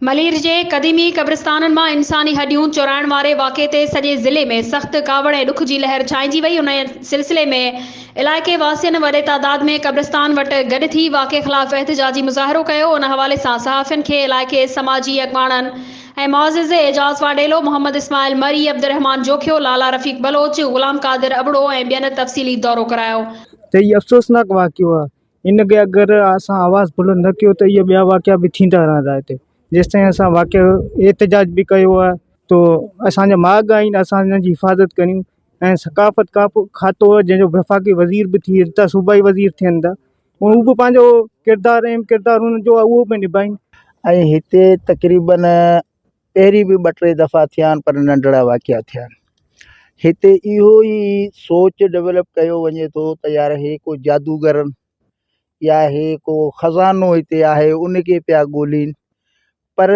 मलीर जे क़दीमी क़ब्रिस्ताननि मां इंसानी हड्डियूं चुराइण वारे वाक़े ते सॼे ज़िले में सख़्त कावड़ ऐं ॾुख जी लहर छाइंजी वई। उन सिलसिले में इलाइक़े वासियुनि वॾे तादाद में क़ब्रिस्तान वटि गॾु थी वाक़े ख़िलाफ़ एहतिजाजी मुज़ाहिरो कयो। उन हवाले सां सहाफ़ियुनि खे इलाइक़े समाजी अॻवाननि ऐं मुअज़्ज़िज़ एजाज़ वाडेलो, मोहम्मद इस्माइल मरी, अब्दुर्रहमान जोखियो, लाला रफ़ीक बलोच, ग़ुलाम क़ादिर अबड़ो ऐं ॿियनि तफ़सीली दौरो करायो। त इहो अफ़सोसनाक वाक़ियो आहे। इनखे अगरि असां आवाज़ बुलंद न कयो त इहे ॿिया वाक़िया बि थींदा रहंदा हिते। जेसिताईं असां वाक़ियो एहतिजाज बि कयो आहे तो असांजा माॻ आहिनि, असां हिननि जी हिफ़ाज़त करियूं। ऐं सक़ाफ़त खातो जंहिंजो वफ़ाक़ी वज़ीर बि थी त सूबाई वज़ीर थियनि था, उहो बि पंहिंजो किरदारु अहम किरदारु हुननि जो आहे उहो बि निभाइनि। ऐं हिते तक़रीबन पहिरीं बि 2-3 दफ़ा थिया आहिनि, पर नंढड़ा वाक़िया थिया आहिनि। हिते इहो ई सोच डेवलप कयो वञे थो त यार हे को जादूगर या हे को ख़ज़ानो हिते आहे, उनखे पिया ॻोल्हीनि। पर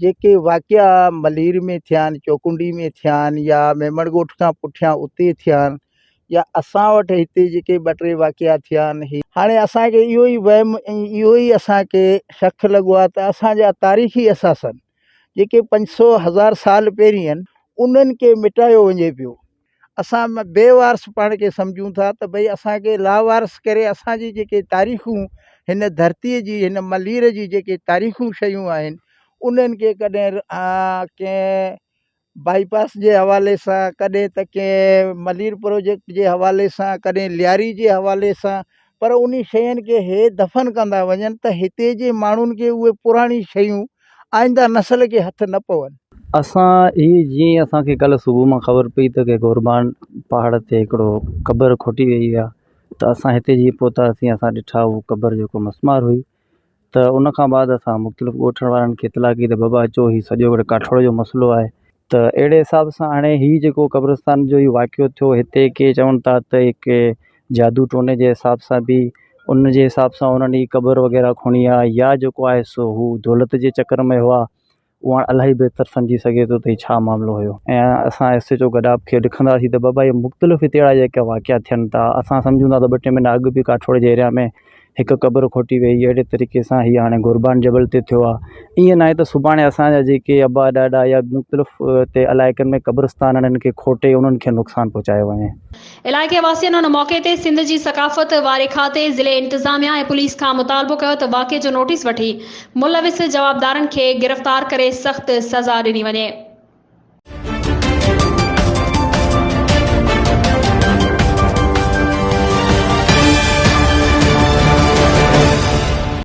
जेके वाक़िया मलीर में थिया आहिनि, चौकुंडी में थिया आहिनि, या मेमण ॻोठ खां पुठियां उते थिया आहिनि, या असां वटि हिते जेके 2-3 वाक़िया थिया आहिनि, हाणे असांखे इहो ई वहम ऐं इहो ई असांखे शक लॻो आहे त असांजा तारीख़ी असासन जेके 500-1000 साल पहिरीं आहिनि, उन्हनि खे मिटायो वञे पियो। असां बेवारस पाण खे सम्झूं था त भई असांखे लावारस करे असांजी जेके तारीख़ूं हिन धरतीअ जी, हिन मलीर जी जेके तारीख़ूं शयूं आहिनि, उन्हनि खे कॾहिं कंहिं बाईपास जे हवाले सां, कॾहिं त कंहिं मलीर प्रोजेक्ट जे हवाले सां, कॾहिं लियारी जे हवाले सां, पर उन शयुनि खे हे दफ़न कंदा वञनि त हिते जे माण्हुनि खे उहे पुराणी शयूं आईंदा नस्ल खे हथ न पवनि। असां ही जीअं असांखे कल्ह सुबुह मां ख़बर पई त की गोरबान पहाड़ ते हिकिड़ो क़बर खोटी वई आहे, त असां हिते जीअं पहुतासीं, असां ॾिठा उहो क़बर जेको मसमार हुई। त उन खां बाद असां मुख़्तलिफ़ ॻोठण वारनि खे इतला कई त बाबा अचो, ही सॼो हिकिड़ो काठोड़ जो मसइलो आहे। त अहिड़े हिसाब सां हाणे हीउ जेको क़ब्रिस्तान जो ई वाक़ियो थियो हिते, के चवनि था त हिकु जादू टोने जे हिसाब सां बि उन जे हिसाब सां उन्हनि जी क़बर वग़ैरह खणी आहे, या जेको आहे सो हू दौलत जे चकर में हुआ। उहा इलाही बहितर सम्झी सघे थो त हीउ छा मामिलो हुयो। ऐं असां एस एच ओ गडाब खे ॾिखंदासीं त बाबा इहे मुख़्तलिफ़ हिते अहिड़ा जेका वाक़िया थियनि था, असां सम्झूं था त 2-3 महीना अॻु बि काठोड़ जे एरिया में हिकु क़बर खोटी वई। अहिड़े तरीक़े सां हीअ हाणे गुरबान जबल ते थियो आहे। ईअं न आहे त सुभाणे असांजा जेके अबा ॾाॾा या मुख़्तलिफ़ हिते इलाइक़नि में क़ब्रिस्तान आहिनि, खे खोटे उन्हनि खे नुक़सानु पहुचायो वञे। इलाइक़े वासियुनि उन मौक़े ते सिंध जी सक़ाफ़त वारे खाते, ज़िले इंतिज़ामिया ऐं पुलिस खां मुतालबो कयो त वाक़िए जो नोटिस वठी मुलविस जवाबदारनि खे गिरफ़्तार करे सख़्त सज़ा ॾिनी वञे।